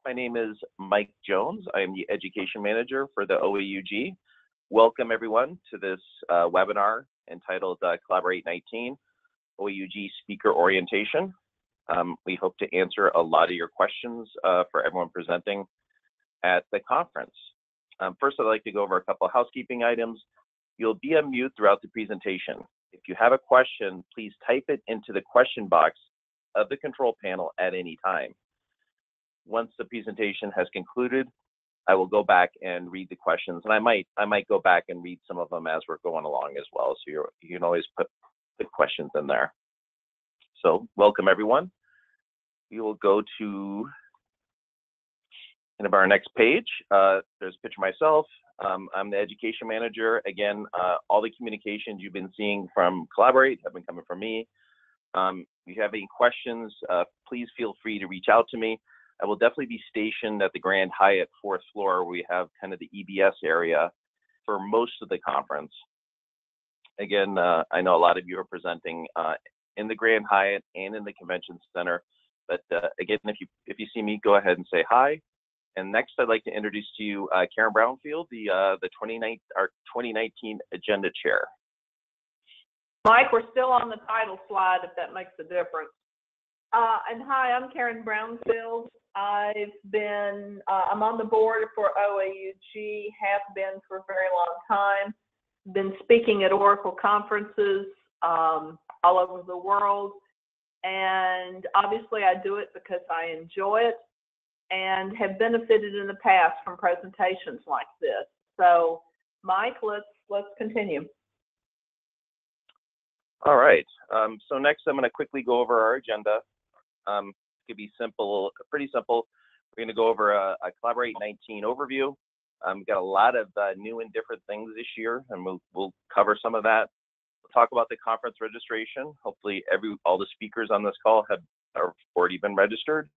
My name is Mike Jones. I am the Education Manager for the OAUG. Welcome everyone to this webinar entitled Collaborate 19, OAUG Speaker Orientation. We hope to answer a lot of your questions for everyone presenting at the conference. First, I'd like to go over a couple of housekeeping items. You'll be on mute throughout the presentation. If you have a question, please type it into the question box of the control panel at any time. Once the presentation has concluded, I will go back and read the questions, and I might go back and read some of them as we're going along as well. So you can always put the questions in there. So welcome everyone. We will go to kind of our next page. There's a picture of myself. I'm the Education Manager. Again, all the communications you've been seeing from Collaborate have been coming from me. If you have any questions, please feel free to reach out to me. I will definitely be stationed at the Grand Hyatt 4th floor, where we have kind of the EBS area for most of the conference. Again, I know a lot of you are presenting in the Grand Hyatt and in the Convention Center, but again, if you see me, go ahead and say hi. And next, I'd like to introduce to you Karen Brownfield, our 2019 Agenda Chair. Mike, we're still on the title slide, if that makes a difference. And hi, I'm Karen Brownfield. I'm on the board for OAUG, have been for a very long time. Been speaking at Oracle conferences all over the world. And obviously I do it because I enjoy it and have benefited in the past from presentations like this. So Mike, let's continue. All right, so next I'm going to quickly go over our agenda. It could be simple, pretty simple. We're going to go over a Collaborate 19 overview. We've got a lot of new and different things this year, and we'll cover some of that. We'll talk about the conference registration. Hopefully all the speakers on this call have already been registered.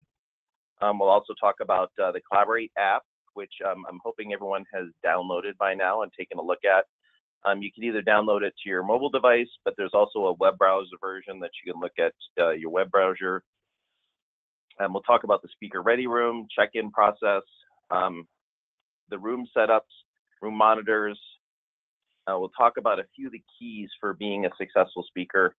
We'll also talk about the Collaborate app, which I'm hoping everyone has downloaded by now and taken a look at. You can either download it to your mobile device, but there's also a web browser version that you can look at your web browser. And we'll talk about the speaker ready room, check-in process, the room setups, room monitors. We'll talk about a few of the keys for being a successful speaker.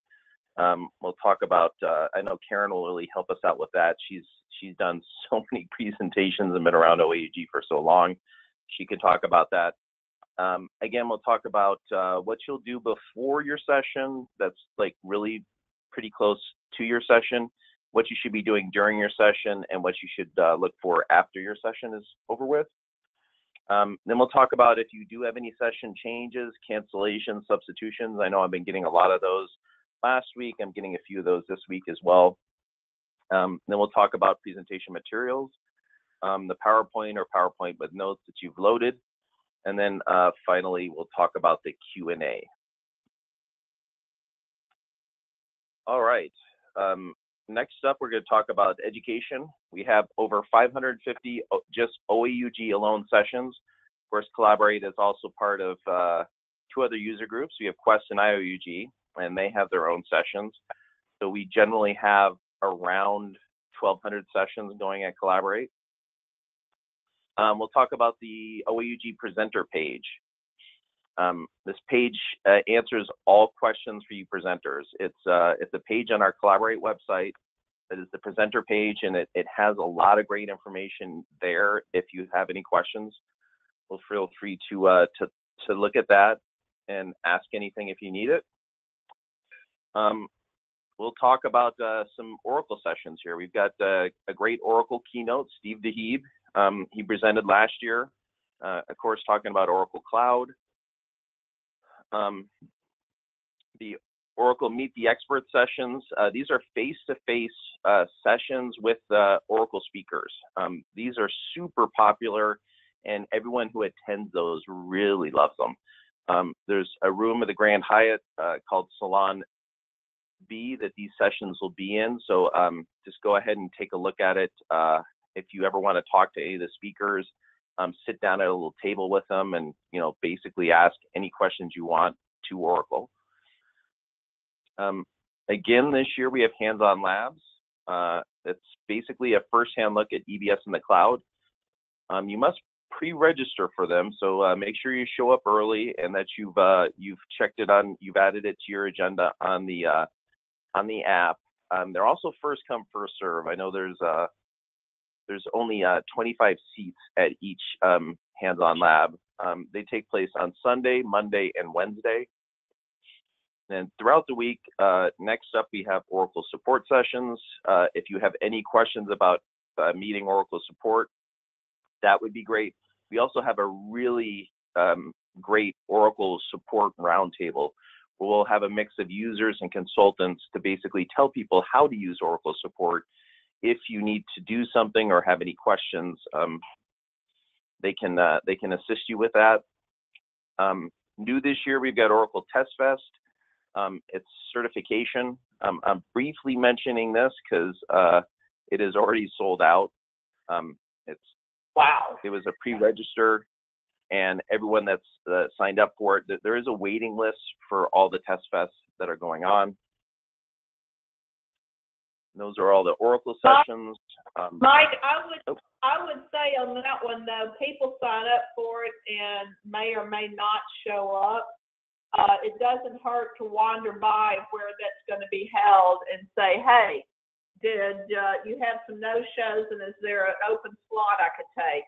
We'll talk about, I know Karen will really help us out with that. She's done so many presentations and been around OAUG for so long. She can talk about that. Again, we'll talk about what you'll do before your session that's like really pretty close to your session, what you should be doing during your session, and what you should look for after your session is over with. Then we'll talk about if you do have any session changes, cancellations, substitutions. I know I've been getting a lot of those last week. I'm getting a few of those this week as well. Then we'll talk about presentation materials, the PowerPoint or PowerPoint with notes that you've loaded. And then finally, we'll talk about the Q&A. All right. Next up, we're going to talk about education. We have over 550 just OAUG alone sessions. Of course, Collaborate is also part of 2 other user groups. We have Quest and IOUG, and they have their own sessions. So we generally have around 1,200 sessions going at Collaborate. We'll talk about the OAUG presenter page. This page answers all questions for you presenters. It's a page on our Collaborate website that is the presenter page, and it has a lot of great information there. If you have any questions, well, feel free to look at that and ask anything if you need it. We'll talk about some Oracle sessions here. We've got a great Oracle keynote, Steve DeHeeb. He presented last year, of course, talking about Oracle Cloud. The Oracle Meet the Expert sessions. These are face-to-face sessions with Oracle speakers. These are super popular, and everyone who attends those really loves them. There's a room at the Grand Hyatt called Salon B that these sessions will be in. So just go ahead and take a look at it. If you ever want to talk to any of the speakers, sit down at a little table with them and, basically ask any questions you want to Oracle. Again, this year we have hands-on labs. It's basically a first-hand look at EBS in the cloud. You must pre-register for them, so make sure you show up early and that you've checked it on, you've added it to your agenda on the app. They're also first come, first serve. I know there's only 25 seats at each hands-on lab. They take place on Sunday, Monday, and Wednesday. And throughout the week, next up we have Oracle support sessions. If you have any questions about meeting Oracle support, that would be great. We also have a really great Oracle support roundtable where we'll have a mix of users and consultants to basically tell people how to use Oracle support. If you need to do something or have any questions, they can assist you with that. New this year, we've got Oracle Test Fest. It's certification. I'm briefly mentioning this because it is already sold out. It was a pre-register, and everyone that's signed up for it, there is a waiting list for all the Test Fests that are going on. Those are all the Oracle sessions. Mike, I would say on that one though, people sign up for it and may or may not show up. It doesn't hurt to wander by where that's going to be held and say, hey, did you have some no-shows and is there an open slot I could take?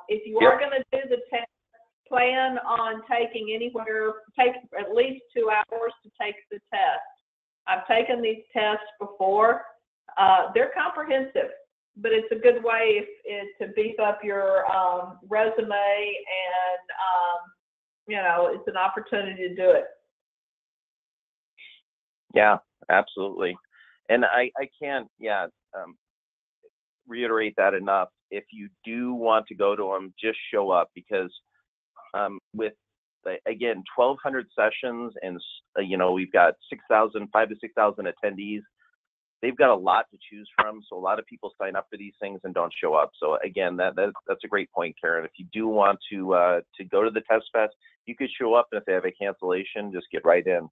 If you are going to do the test, plan on take at least 2 hours to take the test. I've taken these tests before. They're comprehensive, but it's a good way to beef up your resume, and it's an opportunity to do it. Yeah, absolutely. And I can't reiterate that enough. If you do want to go to them, just show up, because with, again, 1,200 sessions and, we've got 5,000 to 6,000 attendees. They've got a lot to choose from. So a lot of people sign up for these things and don't show up. So again, that's a great point, Karen. If you do want to go to the Test Fest, you could show up, and if they have a cancellation, just get right in,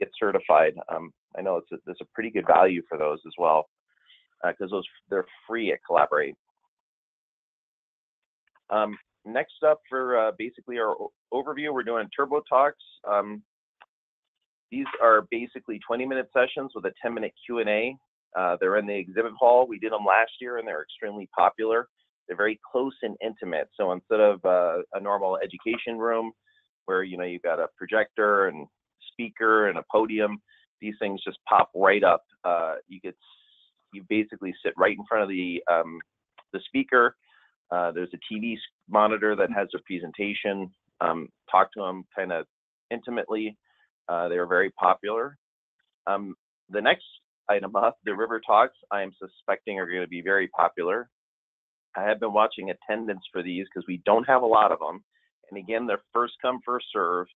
get certified. I know there's a pretty good value for those as well, because they're free at Collaborate. Next up for basically our overview, we're doing Turbo Talks. These are basically 20-minute sessions with a 10-minute Q&A. They're in the exhibit hall. We did them last year, and they're extremely popular. They're very close and intimate. So instead of a normal education room where, you've got a projector and speaker and a podium, these things just pop right up. You basically sit right in front of the speaker. There's a TV monitor that has a presentation. Talk to them kind of intimately. They are very popular. The next item up, the River Talks, I am suspecting are going to be very popular. I have been watching attendance for these because we don't have a lot of them. And again, they're first come, first serve.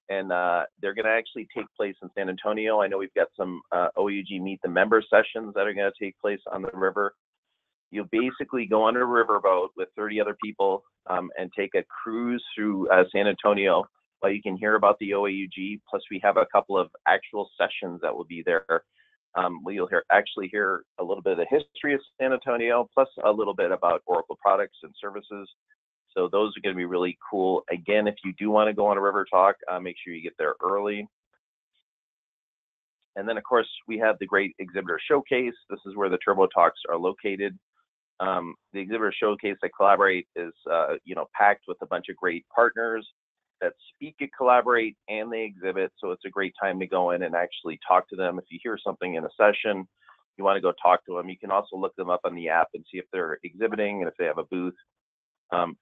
And they're going to actually take place in San Antonio. I know we've got some OAUG Meet the Member sessions that are going to take place on the river. You'll basically go on a riverboat with 30 other people and take a cruise through San Antonio while you can hear about the OAUG. Plus, we have a couple of actual sessions that will be there. You'll actually hear a little bit of the history of San Antonio, plus a little bit about Oracle products and services. So those are going to be really cool. Again, if you do want to go on a river talk, make sure you get there early. And then, of course, we have the great exhibitor showcase. This is where the Turbo Talks are located. The exhibitor showcase at Collaborate is, packed with a bunch of great partners that speak at Collaborate and they exhibit. So it's a great time to go in and actually talk to them. If you hear something in a session, you want to go talk to them. You can also look them up on the app and see if they're exhibiting and if they have a booth.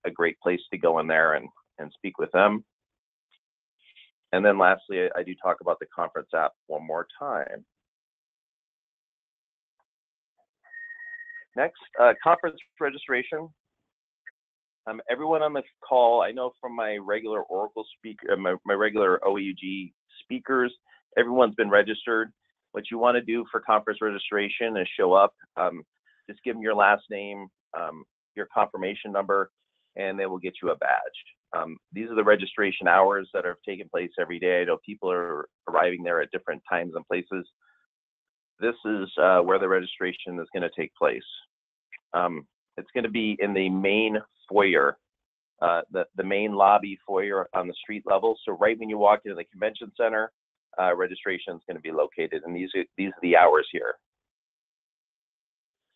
A great place to go in there and speak with them. And then lastly, I do talk about the conference app one more time. Next, conference registration. Everyone on this call, I know from my regular Oracle speaker, my regular OAUG speakers, everyone's been registered. What you want to do for conference registration is show up, just give them your last name, your confirmation number, and they will get you a badge. These are the registration hours that are taking place every day. I know people are arriving there at different times and places. this is where the registration is going to take place. It's going to be in the main foyer, the main lobby foyer on the street level. So right when you walk into the convention center, registration is going to be located, and these are the hours here.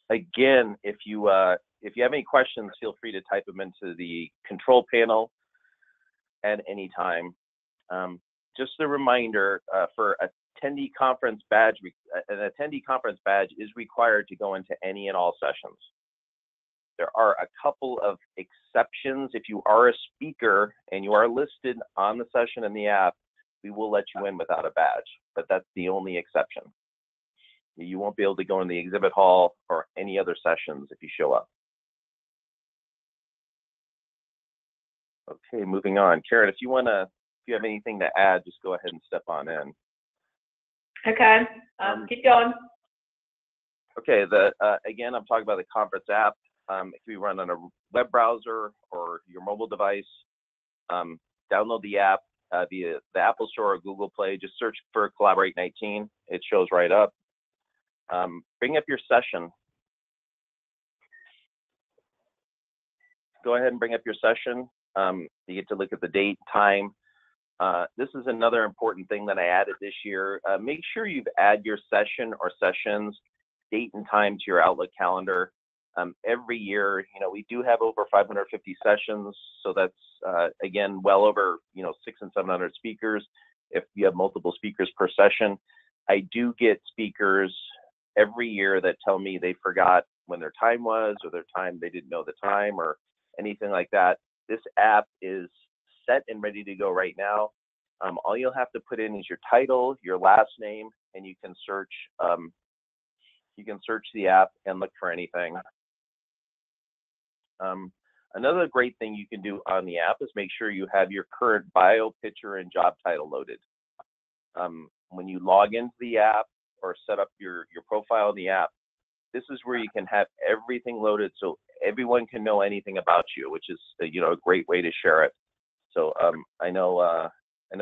Again, if you have any questions, feel free to type them into the control panel at any time. Just a reminder, for attendee conference badge, an attendee conference badge is required to go into any and all sessions. There are a couple of exceptions. If you are a speaker and you are listed on the session in the app, we will let you in without a badge, but that's the only exception. You won't be able to go in the exhibit hall or any other sessions if you show up. Okay, moving on. Karen, if you have anything to add, just go ahead and step on in. Okay, keep going. Okay, again, I'm talking about the conference app. If you run on a web browser or your mobile device, download the app via the Apple Store or Google Play. Just search for Collaborate 19. It shows right up. Bring up your session. Go ahead and bring up your session. You get to look at the date, time. This is another important thing that I added this year. Make sure you've added your session or sessions, date and time to your Outlook calendar. Every year, we do have over 550 sessions, so that's again well over 600 and 700 speakers. If you have multiple speakers per session, I do get speakers every year that tell me they forgot when their time was, or they didn't know the time, or anything like that. This app is set and ready to go right now. All you'll have to put in is your title, your last name, and you can search. You can search the app and look for anything. Another great thing you can do on the app is make sure you have your current bio, picture, and job title loaded. When you log into the app or set up your profile in the app, this is where you can have everything loaded so everyone can know anything about you, which is a great way to share it. So I know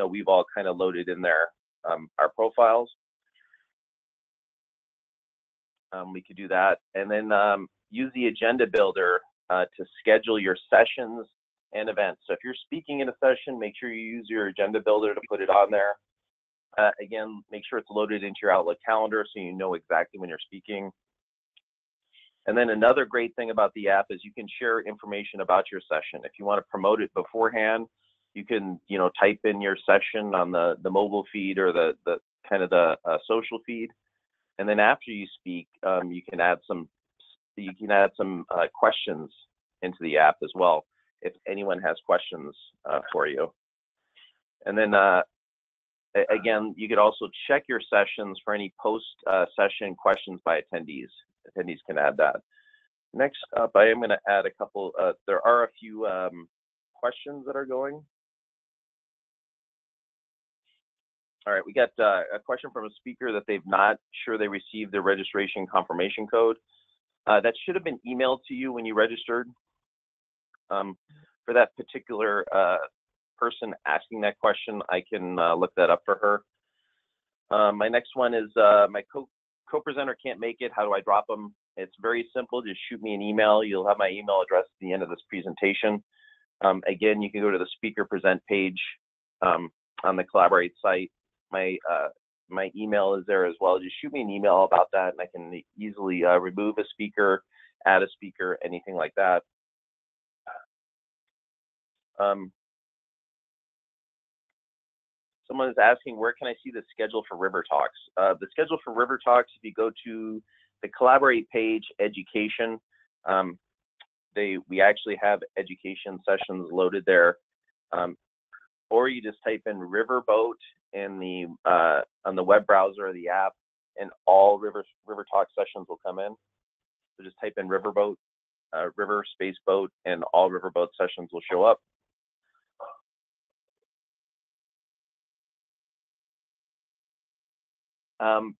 we've all kind of loaded in there our profiles. We could do that, and then use the agenda builder to schedule your sessions and events. So if you're speaking in a session, make sure you use your agenda builder to put it on there. Again, make sure it's loaded into your Outlook calendar so you know exactly when you're speaking. And then another great thing about the app is you can share information about your session. If you want to promote it beforehand, you can type in your session on the mobile feed or the social feed. And then after you speak, you can add some questions into the app as well if anyone has questions for you. And then again, you could also check your sessions for any post-session questions by attendees. Attendees can add that. Next up, I am going to add a couple. There are a few questions that are going. All right, we got a question from a speaker that they've not sure they received their registration confirmation code. That should have been emailed to you when you registered. For that particular person asking that question, I can look that up for her. My next one is my co-presenter can't make it. How do I drop them? It's very simple. Just shoot me an email. You'll have my email address at the end of this presentation. Again, you can go to the speaker present page on the Collaborate site. My email is there as well. Just shoot me an email about that, and I can easily remove a speaker, add a speaker, anything like that. Someone is asking, where can I see the schedule for River Talks? The schedule for River Talks, if you go to the Collaborate page, education, we actually have education sessions loaded there. Or you just type in Riverboat in on the web browser or the app, and all River Talk sessions will come in. So just type in Riverboat, River space boat, and all Riverboat sessions will show up.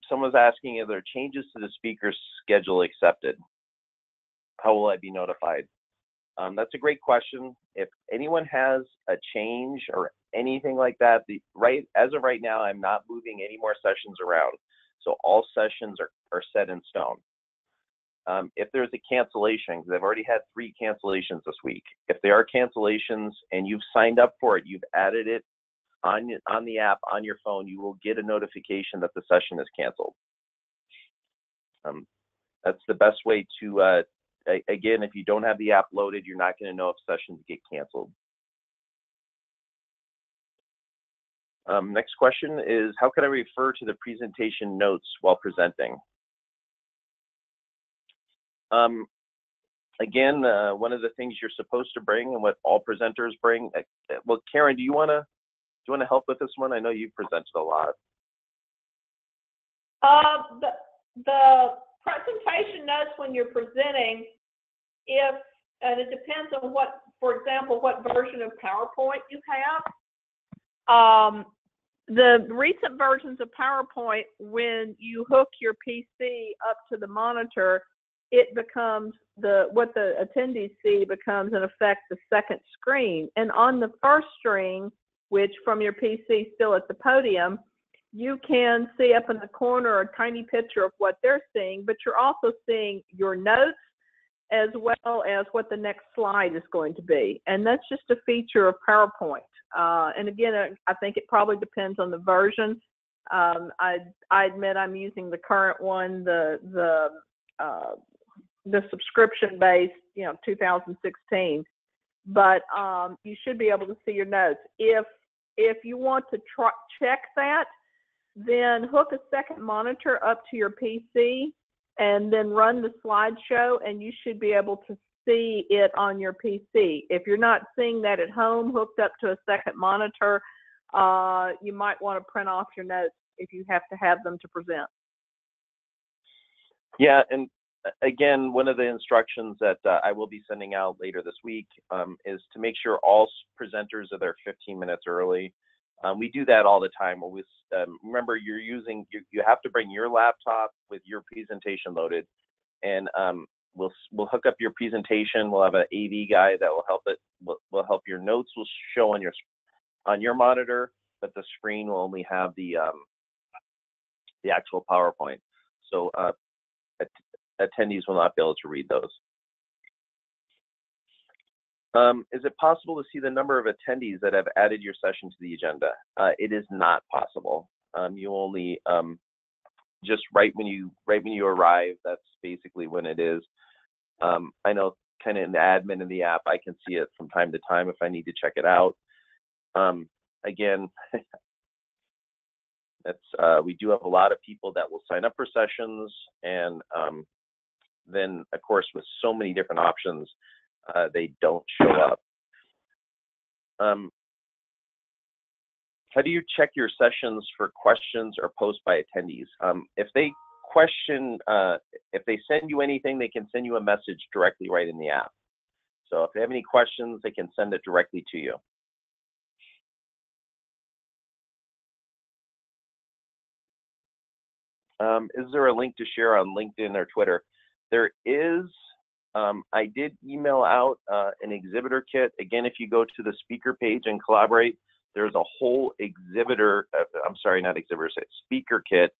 Someone's asking, are there changes to the speaker's schedule accepted? How will I be notified? That's a great question. If anyone has a change or anything like that, as of right now, I'm not moving any more sessions around. So all sessions are set in stone. If there's a cancellation, because I've already had 3 cancellations this week. If there are cancellations and you've signed up for it, you've added it on the app on your phone, you will get a notification that the session is canceled. That's the best way to, again, if you don't have the app loaded, you're not going to know if sessions get canceled. Next question is, how can I refer to the presentation notes while presenting? Again, one of the things you're supposed to bring and what all presenters bring. Well, Karen, do you want to help with this one? I know you've presented a lot. The presentation notes when you're presenting, and it depends on what, for example, what version of PowerPoint you have. The recent versions of PowerPoint, when you hook your PC up to the monitor, it becomes what the attendees see becomes in effect the second screen. And on the first screen, which from your PC still at the podium, you can see up in the corner a tiny picture of what they're seeing, but you're also seeing your notes as well as what the next slide is going to be. And that's just a feature of PowerPoint. And again, I think it probably depends on the version. I admit I'm using the current one, the subscription-based, 2016. But you should be able to see your notes. If you want to check that, then hook a second monitor up to your PC and then run the slideshow, and you should be able to see it on your PC. If you're not seeing that at home hooked up to a second monitor, you might want to print off your notes if you have to have them to present. Yeah, and again, one of the instructions that I will be sending out later this week is to make sure all presenters are there 15 minutes early. We do that all the time. Where remember, you have to bring your laptop with your presentation loaded, and we'll hook up your presentation. We'll have an AV guy that will help it. Will help your notes will show on your monitor, but the screen will only have the actual PowerPoint. So attendees will not be able to read those. Is it possible to see the number of attendees that have added your session to the agenda? It is not possible. You only just right when you arrive. That's basically when it is. I know, kind of in the admin in the app, I can see it from time to time if I need to check it out. Again, we do have a lot of people that will sign up for sessions, and then of course with so many different options, they don't show up. How do you check your sessions for questions or posts by attendees? If they if they send you anything, they can send you a message directly right in the app. So if they have any questions, they can send it directly to you. Is there a link to share on LinkedIn or Twitter? There is. I did email out an exhibitor kit. Again, if you go to the speaker page and collaborate, there's a whole speaker kit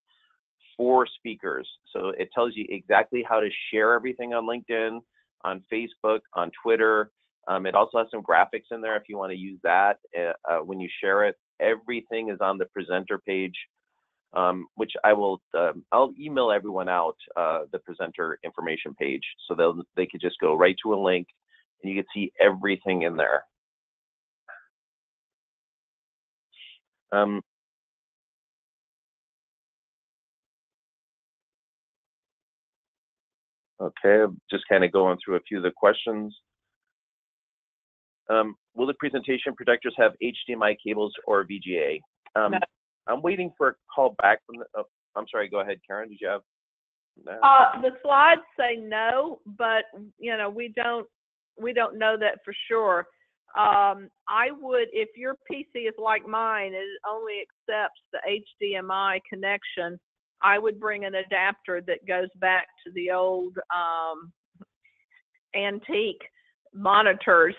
for speakers. So it tells you exactly how to share everything on LinkedIn, on Facebook, on Twitter. It also has some graphics in there if you want to use that when you share it. Everything is on the presenter page. Which I'll email everyone out the presenter information page, so they could just go right to a link and you can see everything in there. Okay, I'm just kind of going through a few of the questions. Will the presentation projectors have HDMI cables or VGA? No. I'm waiting for a call back from the. Oh, I'm sorry. Go ahead, Karen. Did you have? No. The slides say no, but we don't know that for sure. I would, if your PC is like mine, it only accepts the HDMI connection. I would bring an adapter that goes back to the old antique monitors.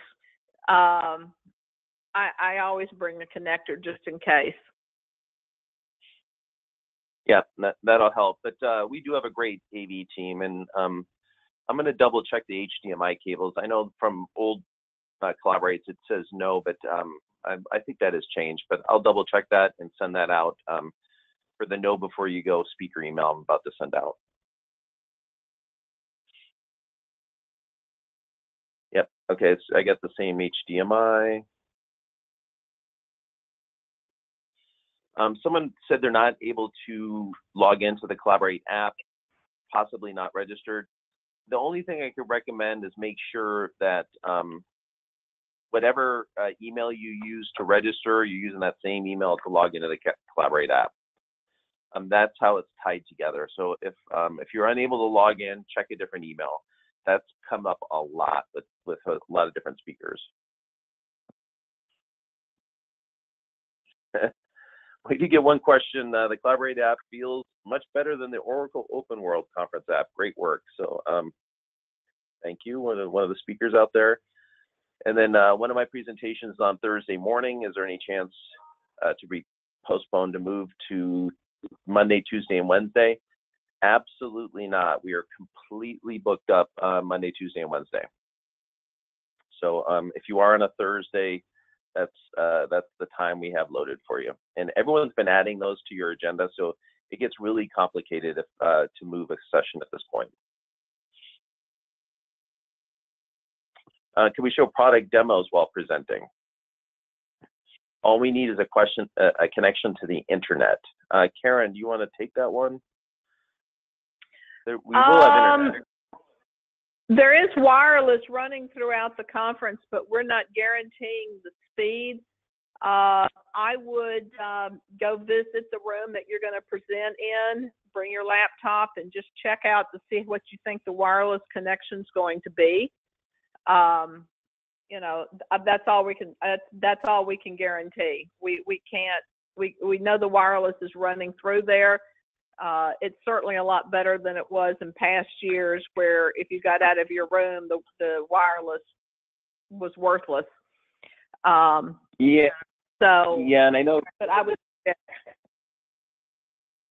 I always bring the connector just in case. Yeah, that'll help. But we do have a great AV team, and I'm going to double check the HDMI cables. I know from old Collaborates it says no, but I think that has changed. But I'll double check that and send that out for the know before you go speaker email I'm about to send out. Yep. Okay. I got the same HDMI. Someone said they're not able to log into the Collaborate app, possibly not registered. The only thing I could recommend is make sure that whatever email you use to register, you're using that same email to log into the Collaborate app. That's how it's tied together. So if you're unable to log in, check a different email. That's come up a lot with a lot of different speakers. We did get one question. The Collaborate app feels much better than the Oracle Open World Conference app. Great work. So thank you, one of the speakers out there. And then one of my presentations is on Thursday morning. Is there any chance to be postponed to move to Monday, Tuesday, and Wednesday? Absolutely not. We are completely booked up Monday, Tuesday, and Wednesday. So if you are on a Thursday, that's the time we have loaded for you. And everyone's been adding those to your agenda, so it gets really complicated to move a session at this point. Can we show product demos while presenting? All we need is a connection to the internet. Karen, do you want to take that one? We will have internet. There is wireless running throughout the conference, but we're not guaranteeing the speed. I would go visit the room that you're going to present in, bring your laptop, and just check out to see what you think the wireless connection is going to be. You know, that's all we can guarantee. We know the wireless is running through there. It's certainly a lot better than it was in past years, where if you got out of your room, the wireless was worthless. Yeah. So yeah, and I know. But I would.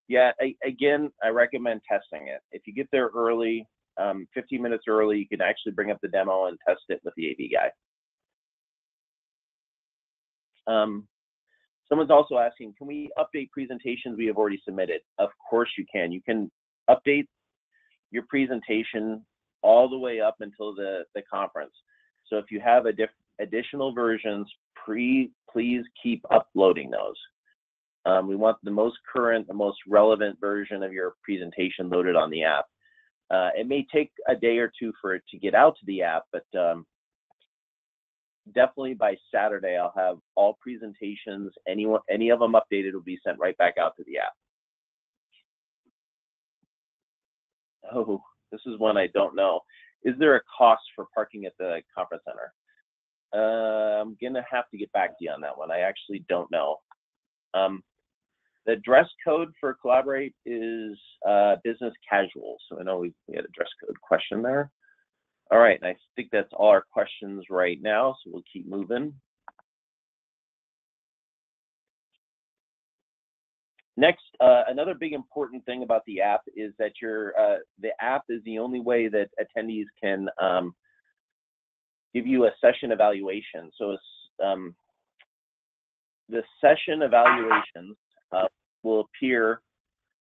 Yeah. Again, I recommend testing it. If you get there early, 15 minutes early, you can actually bring up the demo and test it with the AV guy. Someone's also asking, can we update presentations we have already submitted? Of course you can. You can update your presentation all the way up until the conference. So if you have additional versions, please keep uploading those. We want the most current, the most relevant version of your presentation loaded on the app. It may take a day or two for it to get out to the app, but definitely by Saturday, I'll have all presentations, any of them updated, will be sent right back out to the app. Oh, this is one I don't know. Is there a cost for parking at the conference center? I'm gonna have to get back to you on that one. I actually don't know. The dress code for Collaborate is business casual. So I know we had a dress code question there. All right, and I think that's all our questions right now, so we'll keep moving. Next, another big important thing about the app is that the app is the only way that attendees can give you a session evaluation. So the session evaluations will appear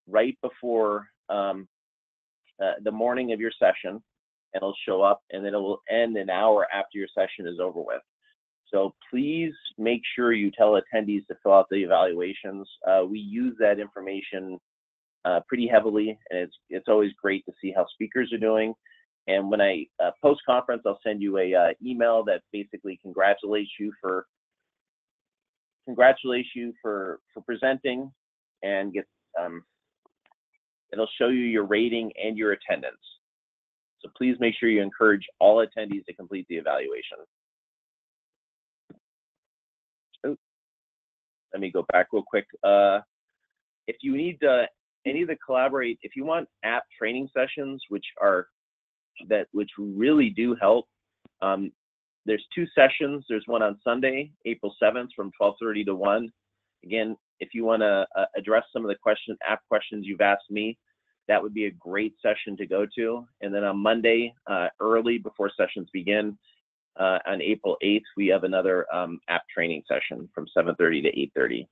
right before the morning of your session. It'll show up, and then it will end an hour after your session is over with. So please make sure you tell attendees to fill out the evaluations. We use that information pretty heavily, and it's always great to see how speakers are doing. And when I post-conference, I'll send you a email that basically congratulates you for presenting, and it'll show you your rating and your attendance. So please make sure you encourage all attendees to complete the evaluation. Oh, let me go back real quick. If you need any of the Collaborate, if you want app training sessions, which really do help, there's 2 sessions. There's one on Sunday, April 7th from 12:30 to 1. Again, if you want to address some of the app questions you've asked me, that would be a great session to go to. And then on Monday, early before sessions begin, on April 8th, we have another app training session from 7:30 to 8:30.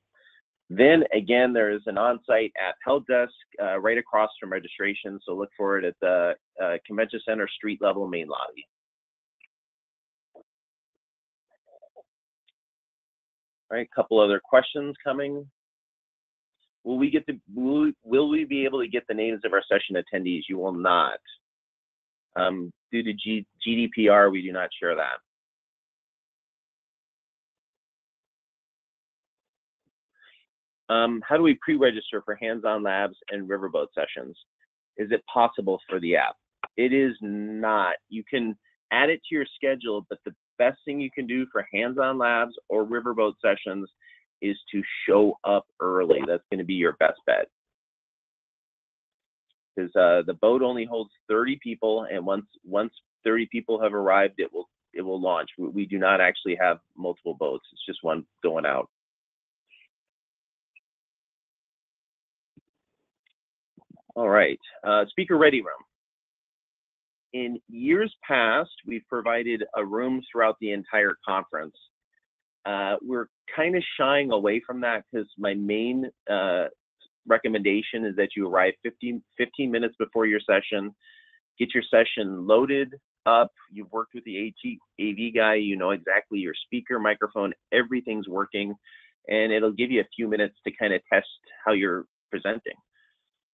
Then again, there is an on-site app help desk right across from registration. So look for it at the Convention Center street level main lobby. All right, a couple other questions coming. Will we be able to get the names of our session attendees? You will not. Due to GDPR, we do not share that. How do we pre-register for hands-on labs and riverboat sessions? Is it possible for the app? It is not. You can add it to your schedule, but the best thing you can do for hands-on labs or riverboat sessions is to show up early. That's going to be your best bet. Because the boat only holds 30 people, and once 30 people have arrived, it will launch. We do not actually have multiple boats. It's just one going out. All right, speaker ready room. In years past, we've provided a room throughout the entire conference. We're kind of shying away from that because my main recommendation is that you arrive 15 minutes before your session, get your session loaded up. You've worked with the AV guy, you know exactly your speaker, microphone, everything's working, and it'll give you a few minutes to kind of test how you're presenting.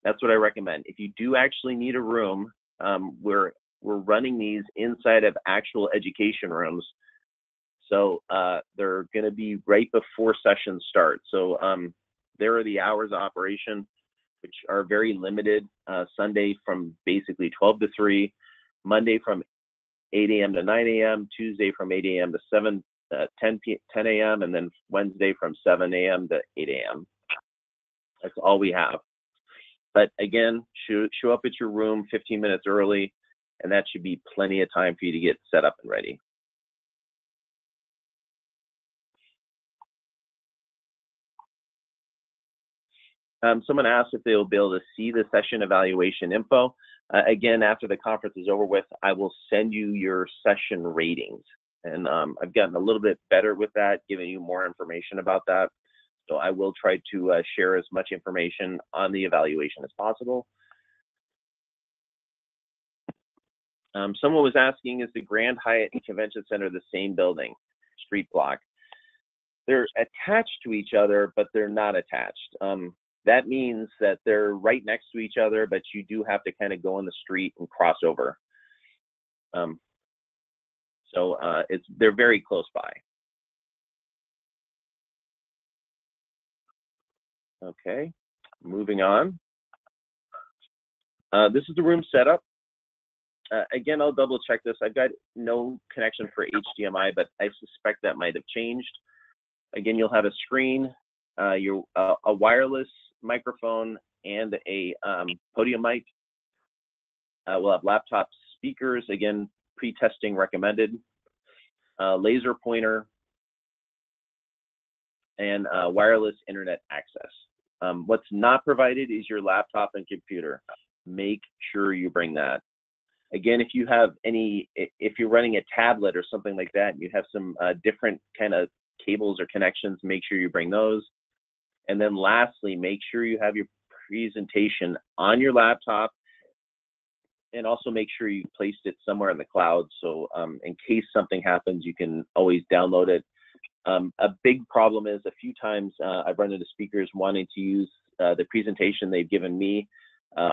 That's what I recommend. If you do actually need a room, we're running these inside of actual education rooms. So they're going to be right before sessions start. So there are the hours of operation, which are very limited. Sunday from basically 12 to 3, Monday from 8 a.m. to 9 a.m., Tuesday from 8 a.m. to 10 a.m., and then Wednesday from 7 a.m. to 8 a.m. That's all we have. But again, show up at your room 15 minutes early, and that should be plenty of time for you to get set up and ready. Someone asked if they will be able to see the session evaluation info. Again, after the conference is over with, I will send you your session ratings. And I've gotten a little bit better with that, giving you more information about that. So I will try to share as much information on the evaluation as possible. Someone was asking, is the Grand Hyatt and Convention Center the same building, street block? They're attached to each other, but they're not attached. That means that they're right next to each other, but you do have to kind of go in the street and cross over. They're very close by. Okay, moving on. This is the room setup. Again, I'll double check this. I've got no connection for HDMI, but I suspect that might have changed. Again, you'll have a screen, a wireless microphone, and a podium mic. We'll have laptop speakers, again, pre-testing recommended, laser pointer, and wireless internet access. What's not provided is your laptop and computer. Make sure you bring that. Again, if you're running a tablet or something like that, and you have some different kind of cables or connections, make sure you bring those. And then lastly, make sure you have your presentation on your laptop, and also make sure you placed it somewhere in the cloud. So in case something happens, you can always download it. A big problem is a few times I've run into speakers wanting to use the presentation they've given me.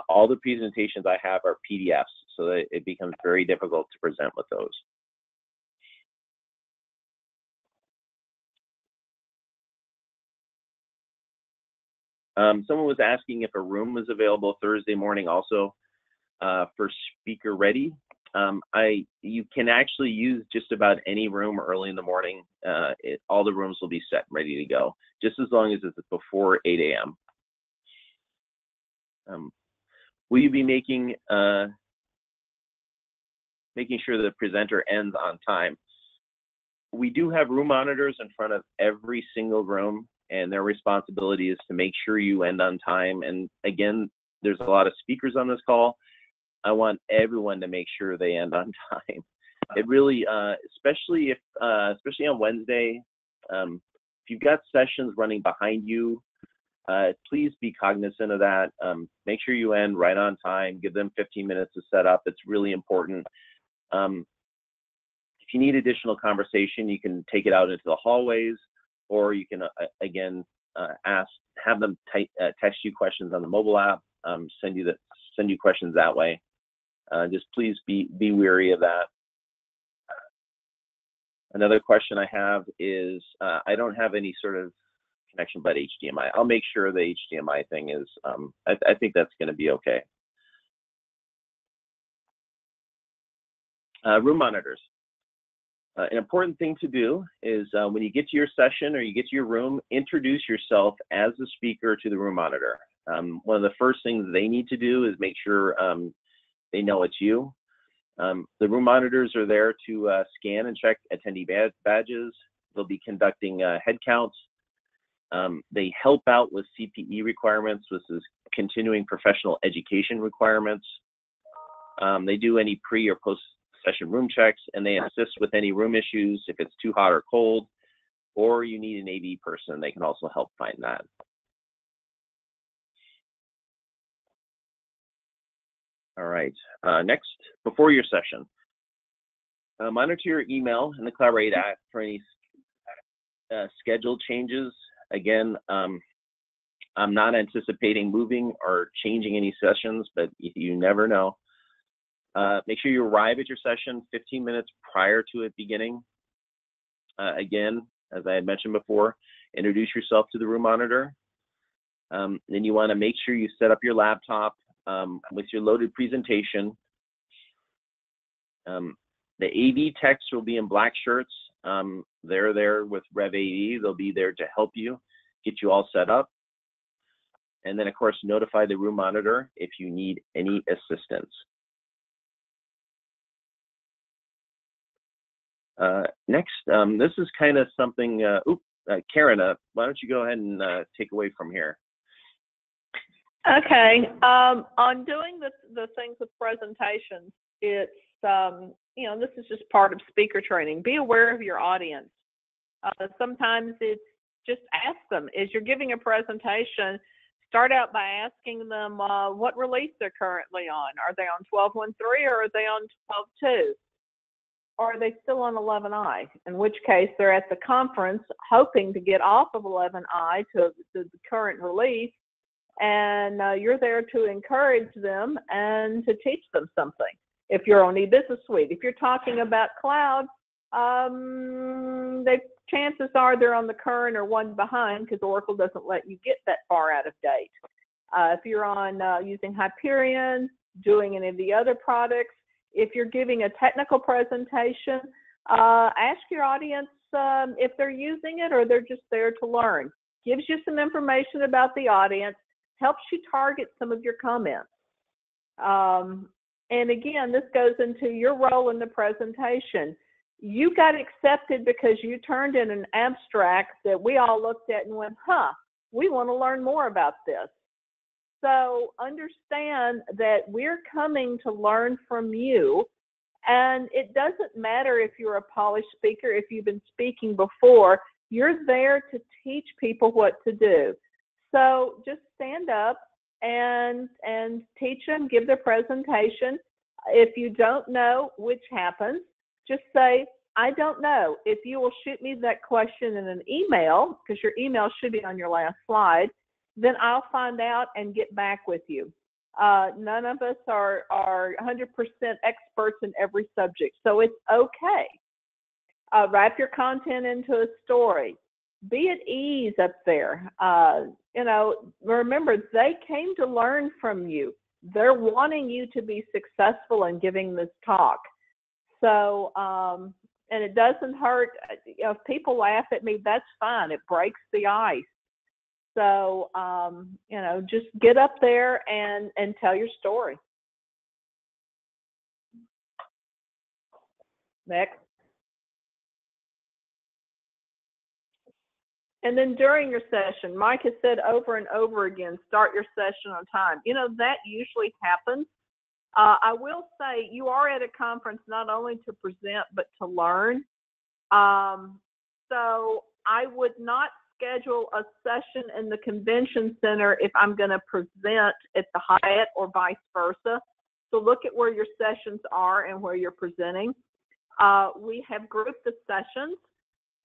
All the presentations I have are PDFs, so that it becomes very difficult to present with those. Someone was asking if a room was available Thursday morning also for speaker ready. You can actually use just about any room early in the morning. All the rooms will be set and ready to go, just as long as it's before 8 a.m. Will you be making sure the presenter ends on time? We do have room monitors in front of every single room. and their responsibility is to make sure you end on time. And again, there's a lot of speakers on this call. I want everyone to make sure they end on time. It really, especially on Wednesday, if you've got sessions running behind you, please be cognizant of that. Make sure you end right on time. Give them 15 minutes to set up. It's really important. If you need additional conversation, you can take it out into the hallways, or you can again have them text you questions on the mobile app. Send you questions that way. Just please be wary of that. Another question I have is I don't have any sort of connection but HDMI. I'll make sure the HDMI thing is, I think that's going to be okay. Room monitors. An important thing to do is when you get to your session or you get to your room, introduce yourself as the speaker to the room monitor. One of the first things they need to do is make sure they know it's you. The room monitors are there to scan and check attendee badges. They'll be conducting head counts. They help out with CPE requirements, which is continuing professional education requirements. They do any pre or post session room checks, and they assist with any room issues if it's too hot or cold, or you need an AV person. They can also help find that. All right, next, before your session, monitor your email in the Collaborate app for any schedule changes. Again, I'm not anticipating moving or changing any sessions, but you never know. Make sure you arrive at your session 15 minutes prior to it beginning. Again, as I had mentioned before, introduce yourself to the room monitor. Then you want to make sure you set up your laptop with your loaded presentation. The AV techs will be in black shirts. They're there with Rev AV. They'll be there to help you, get you all set up. And then, of course, notify the room monitor if you need any assistance. Next, this is kind of something, Karen, why don't you go ahead and take away from here? Okay, on doing the things with presentations, it's, you know, this is just part of speaker training. Be aware of your audience. Sometimes it's just ask them, as you're giving a presentation, start out by asking them what release they're currently on. Are they on 12.1.3 or are they on 12.2? Or are they still on 11i? In which case, they're at the conference hoping to get off of 11i to the current release, and you're there to encourage them and to teach them something. If you're on eBusiness Suite, if you're talking about cloud, chances are they're on the current or one behind, because Oracle doesn't let you get that far out of date. If you're on using Hyperion, doing any of the other products, if you're giving a technical presentation, ask your audience if they're using it or they're just there to learn. Gives you some information about the audience, helps you target some of your comments. And again, this goes into your role in the presentation. You got accepted because you turned in an abstract that we all looked at and went, huh, we want to learn more about this. So understand that we're coming to learn from you, and it doesn't matter if you're a polished speaker, if you've been speaking before, you're there to teach people what to do. So just stand up and teach them, give their presentation. If you don't know, which happens, just say, I don't know. If you will shoot me that question in an email, because your email should be on your last slide, then I'll find out and get back with you. None of us are 100% experts in every subject, so it's okay. Wrap your content into a story. Be at ease up there. You know, remember, they came to learn from you. They're wanting you to be successful in giving this talk. So, and it doesn't hurt. You know, if people laugh at me, that's fine. It breaks the ice. So, you know, just get up there and tell your story. Next. And then during your session, Mike has said over and over again, start your session on time. You know, that usually happens. I will say you are at a conference not only to present, but to learn. So I would not schedule a session in the convention center if I'm going to present at the Hyatt or vice versa. So look at where your sessions are and where you're presenting. We have grouped the sessions.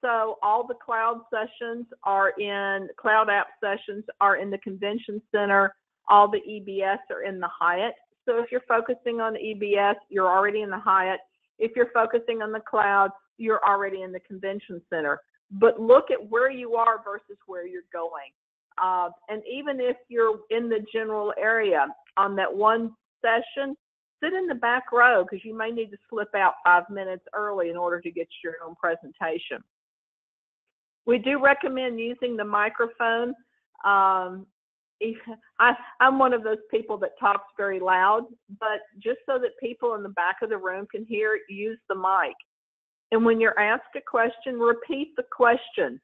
So all the cloud sessions cloud app sessions are in the convention center. All the EBS are in the Hyatt. So if you're focusing on the EBS, you're already in the Hyatt. If you're focusing on the cloud, you're already in the convention center. But look at where you are versus where you're going. And even if you're in the general area on that one session, sit in the back row because you may need to slip out 5 minutes early in order to get your own presentation. We do recommend using the microphone. I'm one of those people that talks very loud, but just so that people in the back of the room can hear, use the mic. And when you're asked a question, repeat the question.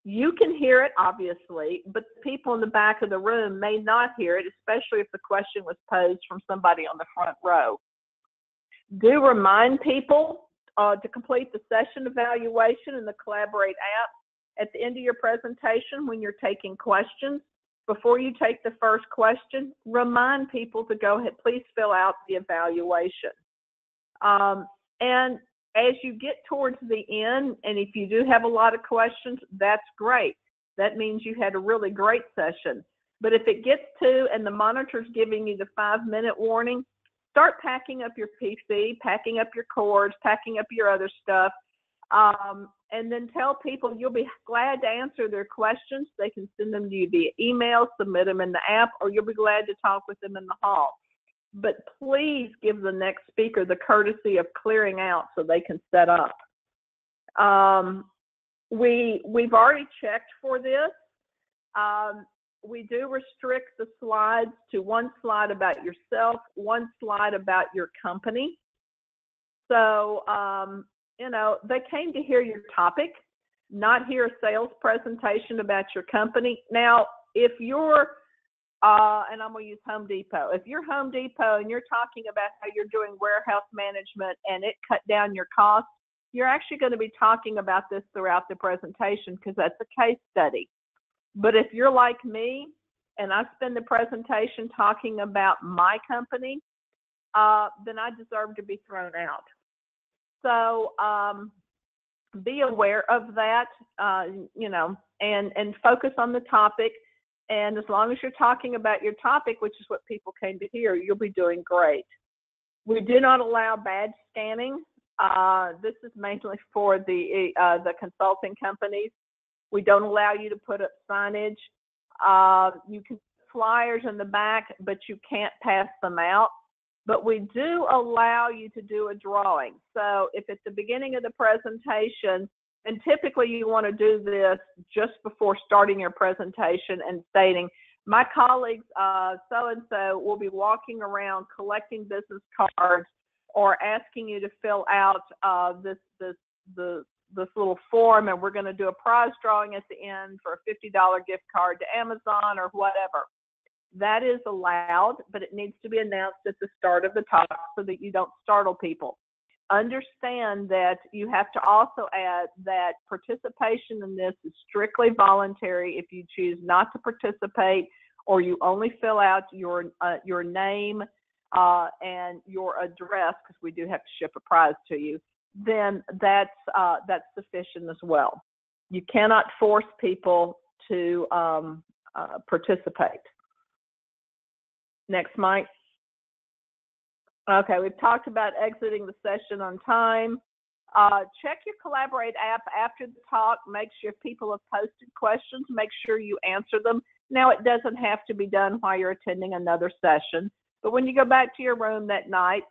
You can hear it, obviously, but the people in the back of the room may not hear it, especially if the question was posed from somebody on the front row. Do remind people to complete the session evaluation in the Collaborate app at the end of your presentation when you're taking questions. Before you take the first question, remind people to go ahead, please fill out the evaluation. And as you get towards the end, and if you do have a lot of questions, that's great. That means you had a really great session. But if it gets to, and the monitor's giving you the 5-minute warning, start packing up your PC, packing up your cords, packing up your other stuff, and then tell people you'll be glad to answer their questions. They can send them to you via email, submit them in the app, or you'll be glad to talk with them in the hall. But please give the next speaker the courtesy of clearing out so they can set up. We've already checked for this. We do restrict the slides to one slide about yourself, one slide about your company. So, you know, they came to hear your topic, not hear a sales presentation about your company. Now, if you're, and I'm going to use Home Depot. If you're Home Depot and you're talking about how you're doing warehouse management and it cut down your costs, you're actually going to be talking about this throughout the presentation because that's a case study. But if you're like me and I spend the presentation talking about my company, then I deserve to be thrown out. So be aware of that, you know, and focus on the topic. And as long as you're talking about your topic, which is what people came to hear, you'll be doing great. We do not allow badge scanning. This is mainly for the consulting companies. We don't allow you to put up signage. You can put flyers in the back, but you can't pass them out. But we do allow you to do a drawing. So if at the beginning of the presentation, and typically you want to do this just before starting your presentation and stating, my colleagues so-and-so will be walking around collecting business cards or asking you to fill out this little form, and we're going to do a prize drawing at the end for a $50 gift card to Amazon or whatever. That is allowed, but it needs to be announced at the start of the talk so that you don't startle people. Understand that you have to also add that participation in this is strictly voluntary. If you choose not to participate or you only fill out your name and your address, because we do have to ship a prize to you, then that's sufficient as well. You cannot force people to participate. Next, Mike. Okay, we've talked about exiting the session on time. Check your Collaborate app after the talk. Make sure if people have posted questions, make sure you answer them. Now, it doesn't have to be done while you're attending another session, but when you go back to your room that night,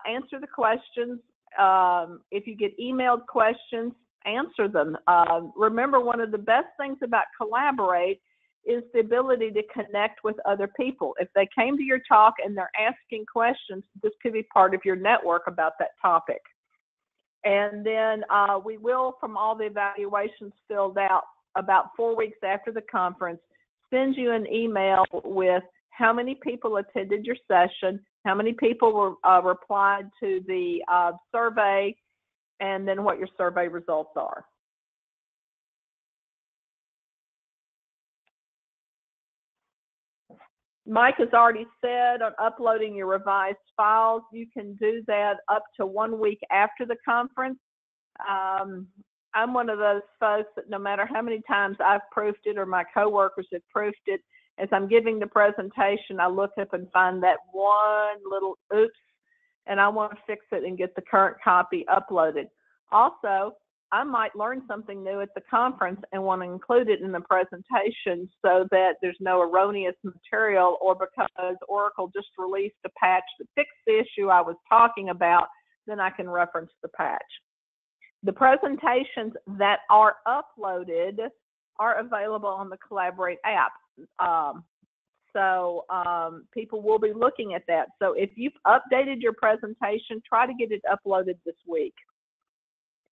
answer the questions. If you get emailed questions, answer them. Remember, one of the best things about Collaborate is the ability to connect with other people. If they came to your talk and they're asking questions, this could be part of your network about that topic. And then we will, from all the evaluations filled out, about 4 weeks after the conference, send you an email with how many people attended your session, how many people were replied to the survey, and then what your survey results are. Mike has already said on uploading your revised files, you can do that up to 1 week after the conference. I'm one of those folks that no matter how many times I've proofed it or my coworkers have proofed it, as I'm giving the presentation, I look up and find that one little oops, and I want to fix it and get the current copy uploaded. Also, I might learn something new at the conference and want to include it in the presentation so that there's no erroneous material, or because Oracle just released a patch that fixed the issue I was talking about, then I can reference the patch. The presentations that are uploaded are available on the Collaborate app. People will be looking at that. So if you've updated your presentation, try to get it uploaded this week.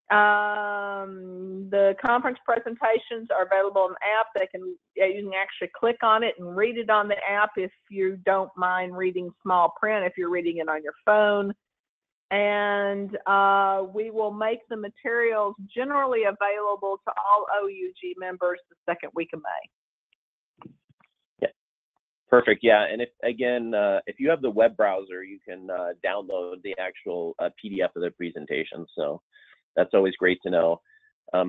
The conference presentations are available on the app. You can actually click on it and read it on the app if you don't mind reading small print, if you're reading it on your phone. And we will make the materials generally available to all OAUG members the second week of May. Yeah, perfect. Yeah, and if you have the web browser, you can download the actual PDF of the presentation. So that's always great to know. A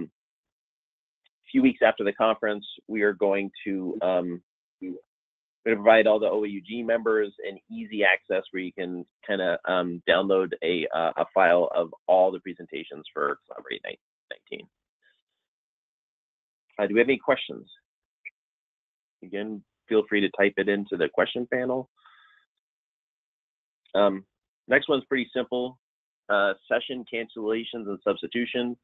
few weeks after the conference, we are going to provide all the OAUG members an easy access where you can kind of download a file of all the presentations for Collaborate 19. Do we have any questions? Again, feel free to type it into the question panel. Next one's pretty simple. Session cancellations and substitutions.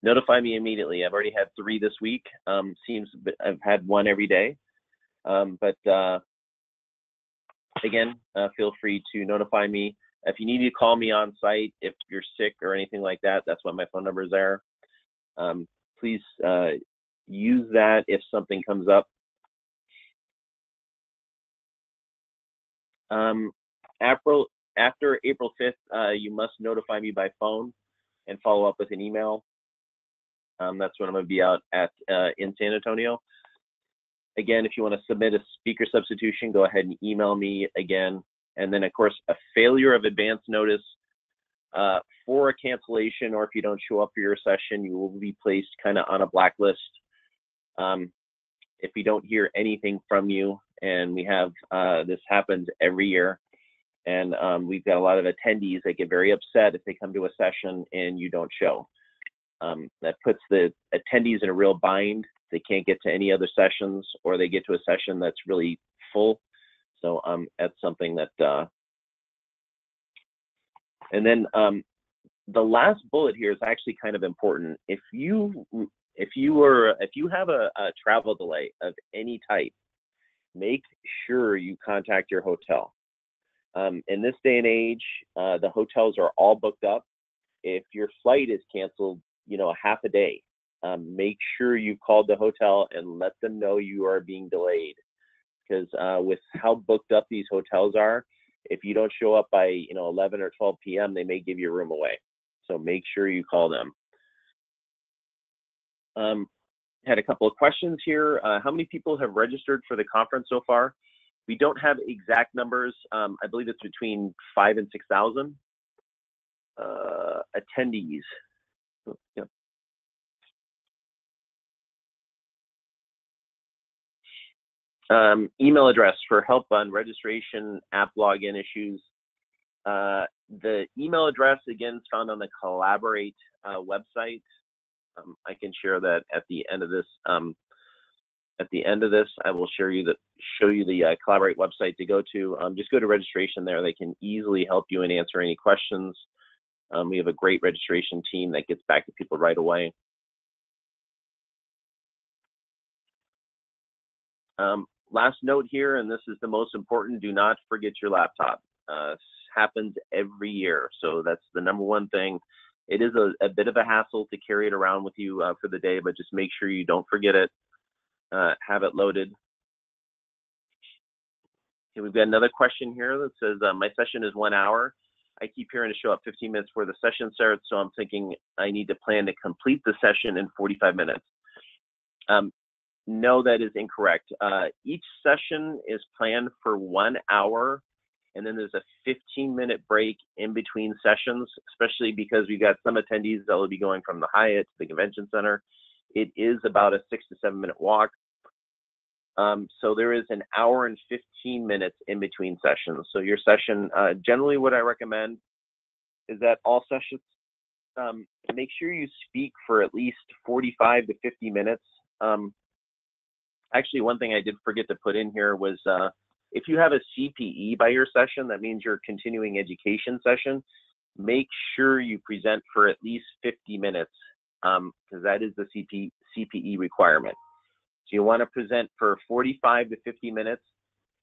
Notify me immediately. I've already had 3 this week. I've had 1 every day. Again, feel free to notify me. If you need to call me on site, if you're sick or anything like that, that's why my phone number is there. Please use that if something comes up. After April 5th, you must notify me by phone and follow up with an email. That's when I'm going to be out in San Antonio. Again, if you want to submit a speaker substitution, go ahead and email me again. And then, of course, a failure of advance notice for a cancellation, or if you don't show up for your session, you will be placed kind of on a blacklist. If we don't hear anything from you, and we have this happens every year, and we've got a lot of attendees that get very upset if they come to a session and you don't show. That puts the attendees in a real bind. They can't get to any other sessions, or they get to a session that's really full. So that's something that, and then the last bullet here is actually kind of important. If you have a travel delay of any type, make sure you contact your hotel. In this day and age, the hotels are all booked up. If your flight is canceled, half a day, make sure you called the hotel and let them know you are being delayed. Because with how booked up these hotels are, if you don't show up by 11 or 12 p.m., they may give your room away. So make sure you call them. Had a couple of questions here. How many people have registered for the conference so far? We don't have exact numbers. I believe it's between 5,000 and 6,000 attendees. Yeah. Email address for help on registration, app login issues. The email address, again, is found on the Collaborate website. I can share that at the end of this. I will show you the Collaborate website to go to. Just go to registration there. They can easily help you and answer any questions. We have a great registration team that gets back to people right away. Last note here, and this is the most important, do not forget your laptop. This happens every year. So that's the number one thing. It is a bit of a hassle to carry it around with you for the day, but just make sure you don't forget it. Have it loaded. Okay, we've got another question here that says, my session is 1 hour. I keep hearing to show up 15 minutes before the session starts, so I'm thinking I need to plan to complete the session in 45 minutes. No, that is incorrect. Each session is planned for 1 hour, and then there's a 15-minute break in between sessions, especially because we've got some attendees that will be going from the Hyatt to the convention center. It is about a 6 to 7 minute walk. So there is an hour and 15 minutes in between sessions. So your session, generally what I recommend is that all sessions, make sure you speak for at least 45 to 50 minutes. Actually, one thing I did forget to put in here was if you have a CPE by your session, that means your continuing education session, make sure you present for at least 50 minutes because that is the CPE requirement. So you want to present for 45 to 50 minutes,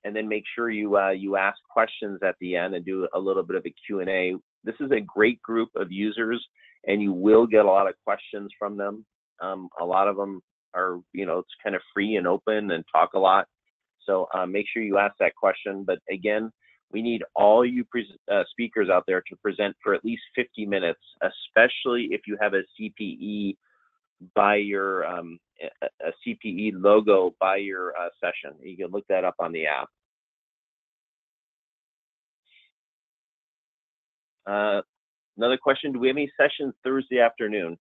and then make sure you you ask questions at the end and do a little bit of a Q&A. This is a great group of users, and you will get a lot of questions from them. A lot of them are, it's kind of free and open and talk a lot. So make sure you ask that question. But again, we need all you speakers out there to present for at least 50 minutes, especially if you have a CPE by your a CPE logo by your session. You can look that up on the app. Another question, do we have any sessions Thursday afternoon?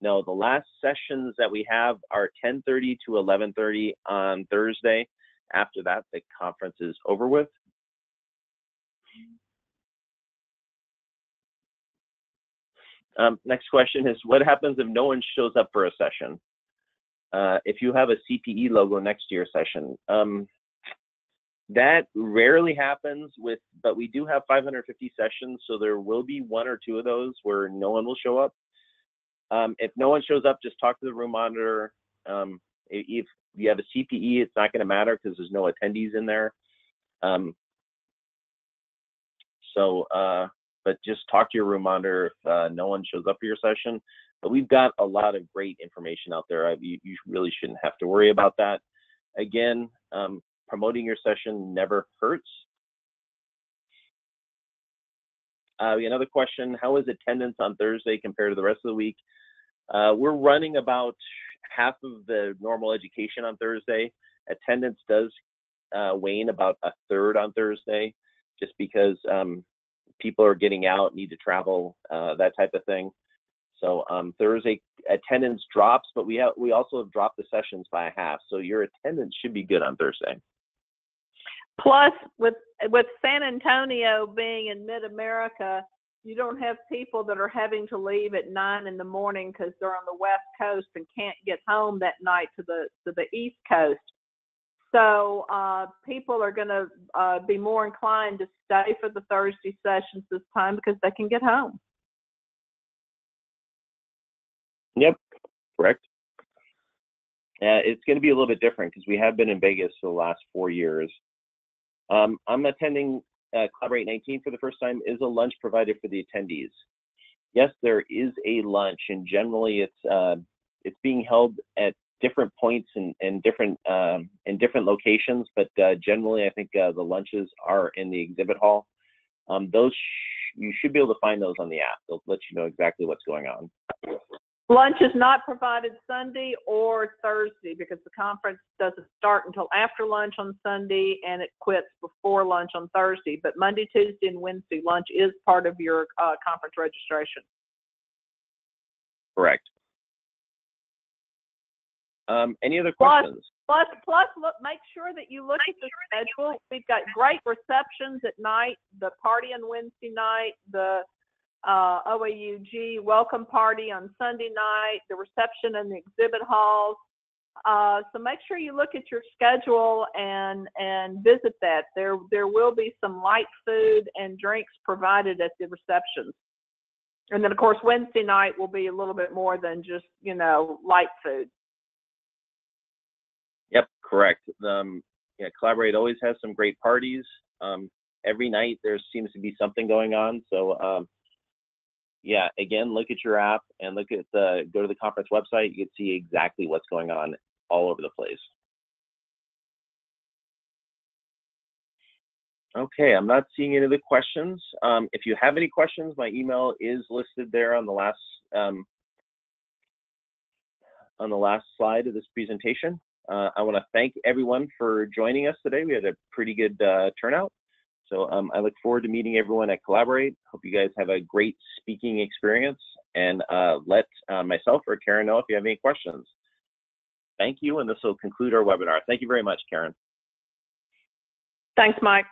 No, the last sessions that we have are 10:30 to 11:30 on Thursday. After that, the conference is over with. Next question is, what happens if no one shows up for a session? If you have a CPE logo next to your session, that rarely happens but we do have 550 sessions, so there will be 1 or 2 of those where no one will show up. If no one shows up, just talk to the room monitor. If you have a CPE, it's not going to matter because there's no attendees in there. But just talk to your room monitor if no one shows up for your session. But we've got a lot of great information out there. You really shouldn't have to worry about that. Again, promoting your session never hurts. Another question, how is attendance on Thursday compared to the rest of the week? We're running about half of the normal education on Thursday. Attendance does wane about a third on Thursday, just because people are getting out, need to travel, that type of thing. So Thursday attendance drops, but we also have dropped the sessions by a half. So your attendance should be good on Thursday. Plus, with San Antonio being in mid-America, you don't have people that are having to leave at 9 in the morning because they're on the West Coast and can't get home that night to the East Coast. So people are going to be more inclined to stay for the Thursday sessions this time because they can get home. Yep, correct. It's going to be a little bit different because we have been in Vegas for the last 4 years. I'm attending Collaborate 19 for the first time. Is a lunch provided for the attendees? Yes, there is a lunch, and generally it's being held at different points in different locations. But generally, I think the lunches are in the exhibit hall. Those you should be able to find those on the app. They'll let you know exactly what's going on. Lunch is not provided Sunday or Thursday because the conference doesn't start until after lunch on Sunday and it quits before lunch on Thursday. But Monday, Tuesday, and Wednesday, lunch is part of your conference registration. Correct. Any other questions? Plus, look, make sure that you look at the schedule. We've got great receptions at night, the party on Wednesday night, the OAUG welcome party on Sunday night, the reception in the exhibit halls. So make sure you look at your schedule and visit that. There will be some light food and drinks provided at the receptions. And then, of course, Wednesday night will be a little bit more than just, light food. Yep, correct. Collaborate always has some great parties. Every night there seems to be something going on. So yeah, again, look at your app and look at go to the conference website. You can see exactly what's going on all over the place. Okay, I'm not seeing any of the questions. If you have any questions, my email is listed there on the last slide of this presentation. I want to thank everyone for joining us today. We had a pretty good turnout. So I look forward to meeting everyone at Collaborate. Hope you guys have a great speaking experience, and let myself or Karen know if you have any questions. Thank you, and this will conclude our webinar. Thank you very much, Karen. Thanks, Mike.